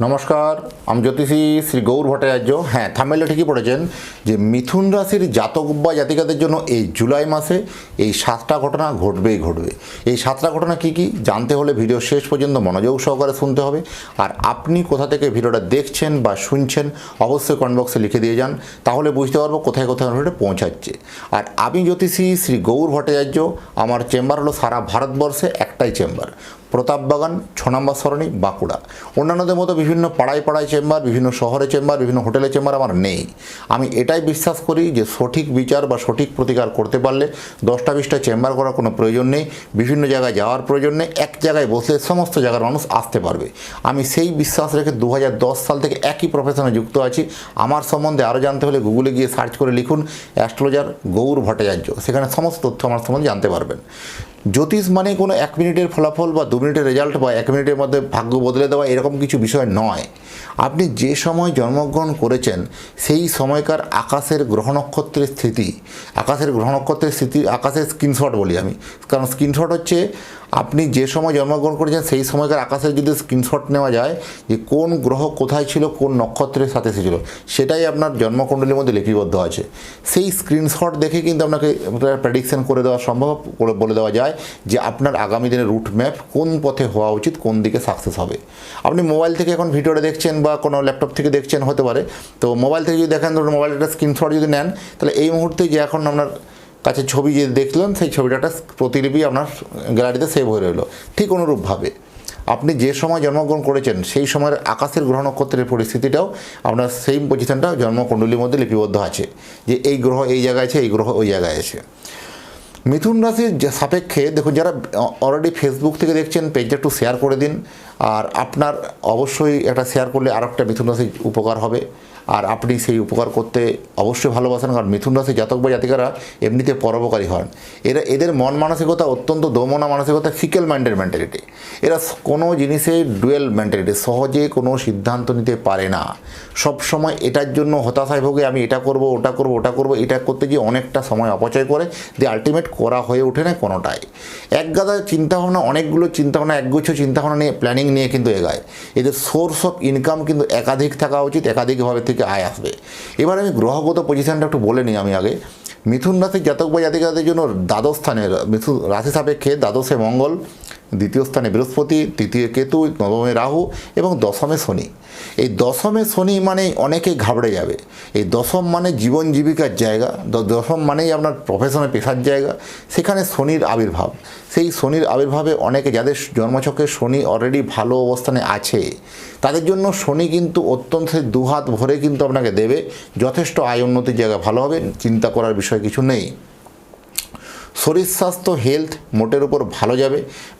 নমস্কার, আমি জ্যোতিষী শ্রী গৌর ভট্টাচার্য। হ্যাঁ, থাম্বনেলে ঠিকই পড়েছেন যে মিথুন রাশির জাতক বা জাতিকাদের জন্য এই জুলাই মাসে এই 7টা ঘটনা ঘটবেই ঘটবে। এই 7টা ঘটনা কী কী জানতে হলে ভিডিও শেষ পর্যন্ত মনোযোগ সহকারে শুনতে হবে। আর আপনি কোথা থেকে ভিডিওটা দেখছেন বা শুনছেন অবশ্যই কমেন্ট বক্সে লিখে দিয়ে যান, তাহলে বুঝতে পারবো কোথায় কোথায় ভিডিওটা পৌঁছাচ্ছে। আর আমি জ্যোতিষী শ্রী গৌর ভট্টাচার্য, আমার চেম্বার হলো সারা ভারতবর্ষে একটাই চেম্বার, প্রতাপবাগান 6 নম্বর সরণি, বাঁকুড়া। অন্যান্যদের মতো বিভিন্ন পাড়ায় পাড়ায় চেম্বার, বিভিন্ন শহরে চেম্বার, বিভিন্ন হোটেলে চেম্বার আমার নেই। আমি এটাই বিশ্বাস করি যে সঠিক বিচার বা সঠিক প্রতিকার করতে পারলে 10টা 20টা চেম্বার করার কোনো প্রয়োজন নেই, বিভিন্ন জায়গায় যাওয়ার প্রয়োজন নেই, এক জায়গায় বসলে সমস্ত জায়গার মানুষ আসতে পারবে। আমি সেই বিশ্বাস রেখে 2010 সাল থেকে একই প্রফেশনে যুক্ত আছি। আমার সম্বন্ধে আরও জানতে হলে গুগলে গিয়ে সার্চ করে লিখুন অ্যাস্ট্রোলজার গৌর ভট্টাচার্য, সেখানে সমস্ত তথ্য আমার সম্বন্ধে জানতে পারবেন। জ্যোতিষ মানে কোনো 1 মিনিটের ফলাফল বা 2 মিনিটের রেজাল্ট বা 1 মিনিটের মধ্যে ভাগ্য বদলে দেওয়া এরকম কিছু বিষয় নয়। আপনি যে সময় জন্মগ্রহণ করেছেন সেই সময়কার আকাশের গ্রহ নক্ষত্রের স্থিতি, আকাশের স্ক্রিনশট বলি আমি, কারণ স্ক্রিনশট হচ্ছে আপনি যে সময় জন্মগ্রহণ করেছেন সেই সময়কার আকাশের যদি স্ক্রিনশট নেওয়া যায় যে কোন গ্রহ কোথায় ছিল, কোন নক্ষত্রের সাথে ছিল, সেটাই আপনার জন্মকুণ্ডলীর মধ্যে লিপিবদ্ধ আছে। সেই স্ক্রিনশট দেখে কিন্তু আপনাকে প্রেডিকশন করে দেওয়া সম্ভব, বলে দেওয়া যায় যে আপনার আগামী দিনের রুট ম্যাপ কোন পথে হওয়া উচিত, কোন দিকে সাকসেস হবে। আপনি মোবাইল থেকে এখন ভিডিওটা দেখছেন বা কোনো ল্যাপটপ থেকে দেখছেন হতে পারে, তো মোবাইল থেকে যদি দেখেন, ধরুন মোবাইলের একটা স্ক্রিনশট যদি নেন, তাহলে এই মুহূর্তে যে এখন আপনার কাছে ছবি যে দেখলেন সেই ছবিটা একটা প্রতিলিপি আপনার গ্যালারিতে সেভ হয়ে রইল। ঠিক অনুরূপভাবে আপনি যে সময় জন্মগ্রহণ করেছেন সেই সময়ের আকাশের গ্রহ নক্ষত্রের পরিস্থিতিটাও আপনার সেই পজিশনটা জন্মকুণ্ডলীর মধ্যে লিপিবদ্ধ আছে যে এই গ্রহ এই জায়গায় আছে, এই গ্রহ ওই জায়গায় আছে। মিথুন রাশির সাপেক্ষে দেখুন, যারা অলরেডি ফেসবুক থেকে দেখছেন পেজটা একটু শেয়ার করে দিন। আর আপনার অবশ্যই একটা শেয়ার করলে আর একটা মিথুন রাশির উপকার হবে, আর আপনি সেই উপকার করতে অবশ্যই ভালোবাসেন। কারণ মিথুন রাশি জাতক বা জাতিকারা এমনিতে পরোপকারী হন। এদের মন মানসিকতা অত্যন্ত দোমনা মানসিকতা, ফিকেল মাইন্ডের মেন্টালিটি। এরা কোনো জিনিসে ডুয়েল মেন্টালিটি, সহজে কোনো সিদ্ধান্ত নিতে পারে না। সব সময় এটার জন্য হতাশায় ভোগে, আমি এটা করব ওটা করব ওটা করব, এটা করতে গিয়ে অনেকটা সময় অপচয় করে দিয়ে আলটিমেট করা হয়ে ওঠে না কোনোটাই। একগাদা চিন্তাভাবনা, অনেকগুলো চিন্তাভাবনা, একগুচ্ছ চিন্তাভাবনা নিয়ে প্ল্যানিং নিয়ে কিন্তু এগায়। এদের সোর্স অফ ইনকাম কিন্তু একাধিক থাকা উচিত, একাধিকভাবে থেকে আয় আসবে। এবার আমি গ্রহগত পজিশনটা একটু বলে নিই। আমি আগে মিথুন রাশির জাতক বা জাতিকাদের জন্য দ্বাদশ স্থানে মিথুন রাশি সাপেক্ষে দ্বাদশে মঙ্গল, দ্বিতীয় স্থানে বৃহস্পতি, তৃতীয় কেতু, নবমে রাহু এবং দশমে শনি। এই দশমে শনি মানে অনেকেই ঘাবড়ে যাবে। এই দশম মানে জীবন জীবিকার জায়গা, দশম মানেই আপনার প্রফেশনে পেশার জায়গা। সেখানে শনির আবির্ভাব, সেই শনির আবির্ভাবে অনেকে যাদের জন্মছকে শনি অলরেডি ভালো অবস্থানে আছে তাদের জন্য শনি কিন্তু অত্যন্ত দুহাত ভরে কিন্তু আপনাকে দেবে, যথেষ্ট আয় উন্নতির জায়গা ভালো হবে, চিন্তা করার বিষয় কিছু নেই। শরীর স্বাস্থ্য হেলথ মোটের উপর ভালো যাবে।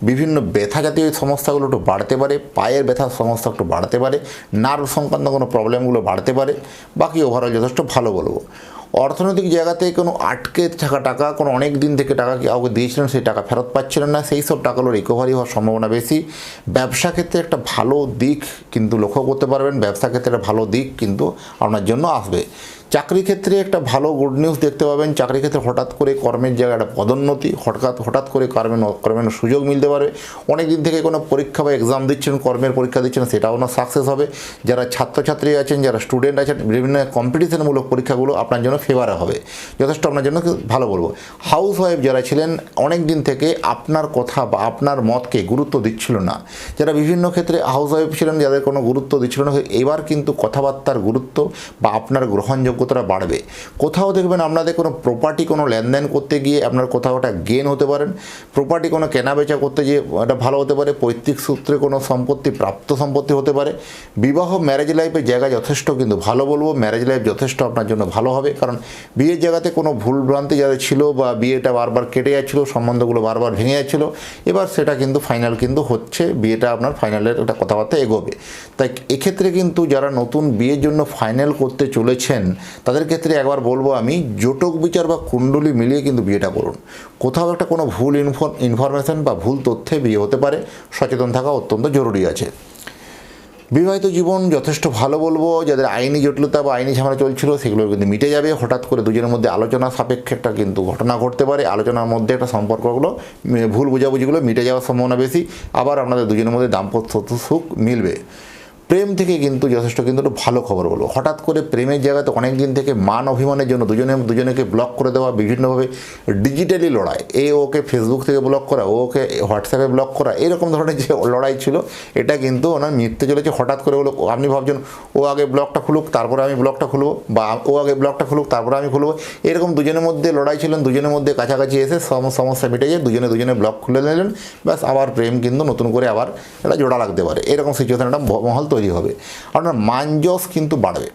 বিভিন্ন ব্যথা জাতীয় সমস্যাগুলো একটু বাড়তে পারে, পায়ের ব্যথার সমস্যা একটু বাড়তে পারে, নার্ভ সংক্রান্ত কোনো প্রবলেমগুলো বাড়তে পারে। বাকি ওভারঅল যথেষ্ট ভালো বলবো। অর্থনৈতিক জায়গাতে কোনো আটকে থাকা টাকা, কোনো অনেক দিন থেকে টাকা কাউকে দিয়েছিলেন সেই টাকা ফেরত পাচ্ছিলেন না, সেই সব টাকাগুলো রিকভারি হওয়ার সম্ভাবনা বেশি। ব্যবসা ক্ষেত্রে একটা ভালো দিক কিন্তু লক্ষ্য করতে পারবেন, ব্যবসা ক্ষেত্রে একটা ভালো দিক কিন্তু আপনার জন্য আসবে। চাকরি ক্ষেত্রে একটা ভালো গুড নিউজ দেখতে পাবেন। চাকরি ক্ষেত্রে হঠাৎ করে কর্মের জায়গায় একটা পদোন্নতি, হঠাৎ করে কর্মের সুযোগ মিলতে পারে। অনেক দিন থেকে কোনো পরীক্ষা বা এক্সাম দিচ্ছেন, কর্মের পরীক্ষা দিচ্ছেন, সেটাও না সাকসেস হবে। যারা ছাত্রছাত্রী আছেন, যারা স্টুডেন্ট আছেন, বিভিন্ন কম্পিটিশনমূলক পরীক্ষাগুলো আপনার জন্য ফেভারে হবে, যথেষ্ট আপনার জন্য ভালো বলবো। হাউস ওয়াইফ যারা ছিলেন অনেক দিন থেকে আপনার কথা বা আপনার মতকে গুরুত্ব দিচ্ছিল না, যারা বিভিন্ন ক্ষেত্রে হাউস ওয়াইফ ছিলেন যাদের কোনো গুরুত্ব দিচ্ছিল না, এবার কিন্তু কথাবার্তার গুরুত্ব বা আপনার গ্রহণযোগ্যতাটা বাড়বে। কোথাও দেখবেন আপনাদের কোনো প্রপার্টি কোনো লেনদেন করতে গিয়ে আপনার কোথাও একটা গেন হতে পারেন, প্রপার্টি কোনো কেনাবেচা করতে গিয়ে এটা ভালো হতে পারে, পৈতৃক সূত্রে কোনো সম্পত্তি প্রাপ্ত সম্পত্তি হতে পারে। বিবাহ ম্যারেজ লাইফের জায়গা যথেষ্ট কিন্তু ভালো বলবো, ম্যারেজ লাইফ যথেষ্ট আপনার জন্য ভালো হবে। কারণ বিয়ের জায়গাতে কোনো ভুলভ্রান্তি যাদের ছিল বা বিয়েটা বারবার কেটে যাচ্ছিলো, সম্বন্ধগুলো বারবার ভেঙে যাচ্ছিলো, এবার সেটা কিন্তু ফাইনাল কিন্তু হচ্ছে, বিয়েটা আপনার ফাইনালের একটা কথাবার্তা এগোবে। তাই এক্ষেত্রে কিন্তু যারা নতুন বিয়ের জন্য ফাইনাল করতে চলেছেন তাদের ক্ষেত্রে একবার বলবো আমি, জোটক বিচার বা কুণ্ডলী মিলিয়ে কিন্তু বিয়েটা করুন। কোথাও একটা কোনো ভুল ইনফরমেশন বা ভুল তথ্যে বিয়ে হতে পারে, সচেতন থাকা অত্যন্ত জরুরি আছে। বিবাহিত জীবন যথেষ্ট ভালো বলবো। যাদের আইনি জটিলতা বা আইনি ঝামেলা চলছিল সেগুলো কিন্তু মিটে যাবে। হঠাৎ করে দুজনের মধ্যে আলোচনা সাপেক্ষে একটা কিন্তু ঘটনা ঘটতে পারে, আলোচনার মধ্যে একটা সম্পর্কগুলো ভুল বোঝাবুঝিগুলো মিটে যাওয়ার সম্ভাবনা বেশি। আবার আপনাদের দুজনের মধ্যে দাম্পত্য সুখ মিলবে। প্রেম থেকে কিন্তু যথেষ্ট কিন্তু একটু ভালো খবর বলবো। হঠাৎ করে প্রেমের জায়গাতে অনেক দিন থেকে মান অভিমানের জন্য দুজনেকে ব্লক করে দেওয়া, বিভিন্নভাবে ডিজিটালি লড়াই, ওকে ফেসবুক থেকে ব্লক করা, ওকে হোয়াটসঅ্যাপে ব্লক করা, এরকম ধরনের যে লড়াই ছিল এটা কিন্তু ওনার মিটতে চলেছে। হঠাৎ করে বলো, আপনি ভাবছেন ও আগে ব্লকটা খুলুক তারপরে আমি ব্লকটা খুলবো, বা ও আগে ব্লকটা খুলুক তারপরে আমি খুলবো, এরকম দুজনের মধ্যে লড়াই ছিলেন, দুজনের মধ্যে কাছাকাছি এসে সমস্যা মিটে যায়, দুজনে ব্লক খুলে নিলেন, ব্যাস আবার প্রেম কিন্তু নতুন করে আবার এটা জোড়া লাগতে পারে, এরকম সিচুয়েশন একটা মহল তৈরি হবে। আপনার মানযশ কিন্তু বাড়বে।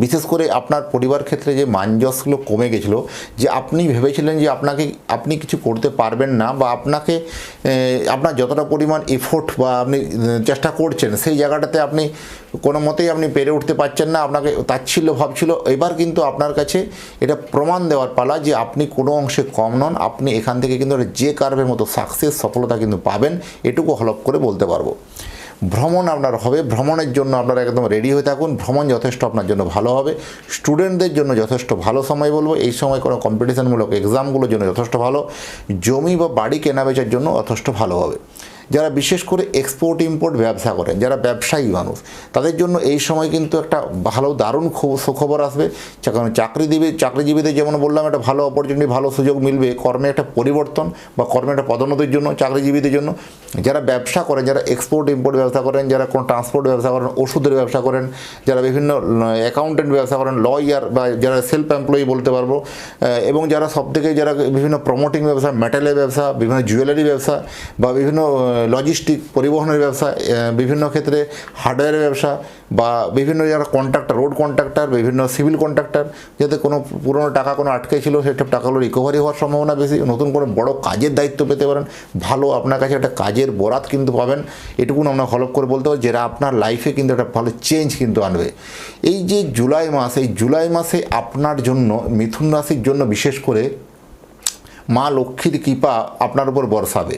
বিশেষ করে আপনার পরিবার ক্ষেত্রে যে মানযশগুলো কমে গেছিলো, যে আপনি ভেবেছিলেন যে আপনি কিছু করতে পারবেন না, বা আপনার যতটা পরিমাণ এফোর্ট বা আপনি চেষ্টা করছেন সেই জায়গাটাতে আপনি কোনো মতেই আপনি পেরে উঠতে পারছেন না, আপনাকে তাচ্ছিল্য ভাবছিল, এবার কিন্তু আপনার কাছে এটা প্রমাণ দেওয়ার পালা যে আপনি কোনো অংশে কম নন। আপনি এখান থেকে কিন্তু যে কার্ভের মতো সফলতা কিন্তু পাবেন, এটুকু হলফ করে বলতে পারবো। ভ্রমণ আপনার হবে, ভ্রমণের জন্য আপনারা একদম রেডি হয়ে থাকুন, ভ্রমণ যথেষ্ট আপনার জন্য ভালো হবে। স্টুডেন্টদের জন্য যথেষ্ট ভালো সময় বলবো, এই সময় কোনো কম্পিটিশনমূলক এক্সামগুলোর জন্য যথেষ্ট ভালো। জমি বা বাড়ি কেনাবেচার জন্য যথেষ্ট ভালো হবে। যারা বিশেষ করে এক্সপোর্ট ইম্পোর্ট ব্যবসা করেন, যারা ব্যবসায়ী মানুষ, তাদের জন্য এই সময় কিন্তু একটা ভালো দারুণ সুখবর আসবে। কারণ চাকরিজীবীদের যেমন বললাম একটা ভালো অপরচুনিটি, ভালো সুযোগ মিলবে, কর্মে একটা পরিবর্তন বা কর্মে একটা পদোন্নতির জন্য চাকরিজীবীদের জন্য। যারা ব্যবসা করেন, যারা এক্সপোর্ট ইম্পোর্ট ব্যবসা করেন, যারা কোনো ট্রান্সপোর্ট ব্যবসা করেন, ওষুধের ব্যবসা করেন, যারা বিভিন্ন অ্যাকাউন্টেন্ট ব্যবসা করেন, লয়ার বা যারা সেলফ এমপ্লয়ি বলতে পারবো, এবং যারা সবথেকে যারা বিভিন্ন প্রমোটিং ব্যবসা, মেটালের ব্যবসা, বিভিন্ন জুয়েলারি ব্যবসা বা বিভিন্ন লজিস্টিক পরিবহনের ব্যবসা, বিভিন্ন ক্ষেত্রে হার্ডওয়্যারের ব্যবসা, বা বিভিন্ন যারা কন্ট্রাক্টর, রোড কন্ট্রাক্টর, বিভিন্ন সিভিল কন্ট্রাক্টর, যাতে কোনো পুরনো টাকা কোনো আটকে ছিল সেটা টাকাগুলো রিকভারি হওয়ার সম্ভাবনা বেশি, নতুন কোনো বড় কাজের দায়িত্ব পেতে পারেন, ভালো আপনার কাছে একটা কাজের বরাত কিন্তু পাবেন, এটুকুন আমরা হলফ করে বলতে পারি, যেটা আপনার লাইফে কিন্তু একটা ভালো চেঞ্জ কিন্তু আনবে। এই যে জুলাই মাস, এই জুলাই মাসে আপনার জন্য, মিথুন রাশির জন্য বিশেষ করে মা লক্ষ্মীর কৃপা আপনার উপর বর্ষাবে,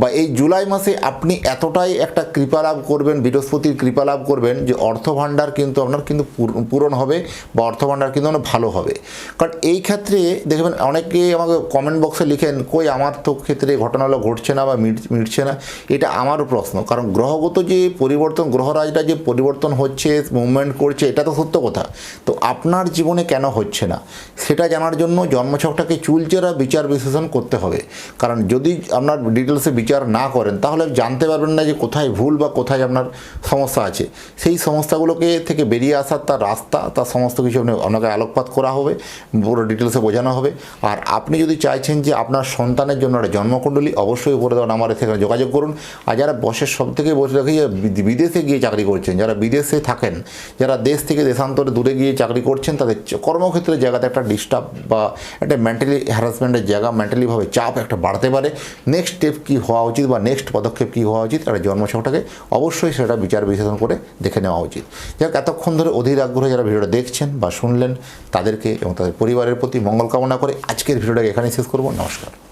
বা এই জুলাই মাসে আপনি এতটাই একটা কৃপা লাভ করবেন, বৃহস্পতির কৃপা লাভ করবেন, যে অর্থভাণ্ডার কিন্তু আপনার কিন্তু পূরণ হবে, বা অর্থভাণ্ডার কিন্তু আপনার ভালো হবে। কারণ এই ক্ষেত্রে দেখবেন অনেকে আমাকে কমেন্ট বক্সে লিখেন, কই আমার তো ক্ষেত্রে ঘটনাগুলো ঘটছে না বা মিটছে না। এটা আমারও প্রশ্ন, কারণ গ্রহগত যে পরিবর্তন, গ্রহরাজটা যে পরিবর্তন হচ্ছে, মুভমেন্ট করছে, এটা তো সত্য কথা। তো আপনার জীবনে কেন হচ্ছে না সেটা জানার জন্য জন্মছকটাকে চুলচেরা বিচার বিশ্লেষণ করতে হবে। কারণ যদি আপনার ডিটেলসে বিচার না করেন তাহলে জানতে পারবেন না যে কোথায় ভুল বা কোথায় আপনার সমস্যা আছে। সেই সমস্যাগুলোকে থেকে বেরিয়ে আসার তার রাস্তা, তার সমস্ত কিছু আপনাকে আলোকপাত করা হবে, পুরো ডিটেলসে বোঝানো হবে। আর আপনি যদি চাইছেন যে আপনার সন্তানের জন্য একটা জন্মকুণ্ডলী, অবশ্যই উপরে দেওয়া নাম্বারে থেকে যোগাযোগ করুন। আর যারা বসের সব থেকে বসে রাখি বিদেশে গিয়ে চাকরি করছেন, যারা বিদেশে থাকেন, যারা দেশ থেকে দেশান্তরে দূরে গিয়ে চাকরি করছেন, তাদের কর্মক্ষেত্রের জায়গাতে একটা ডিস্টার্ব বা একটা মেন্টালি হ্যারাসমেন্টের জায়গা, মেন্টালিভাবে চাপ একটা বাড়তে পারে। নেক্সট স্টেপ কী হওয়া উচিত বা নেক্সট পদক্ষেপ কী হওয়া উচিত, একটা জন্মছকটাকে অবশ্যই সেটা বিচার বিশ্লেষণ করে দেখে নেওয়া উচিত। যাক, এতক্ষণ ধরে অধীর আগ্রহে যারা ভিডিওটা দেখছেন বা শুনলেন, তাদেরকে এবং তাদের পরিবারের প্রতি মঙ্গল কামনা করে আজকের ভিডিওটাকে এখানেই শেষ করব। নমস্কার।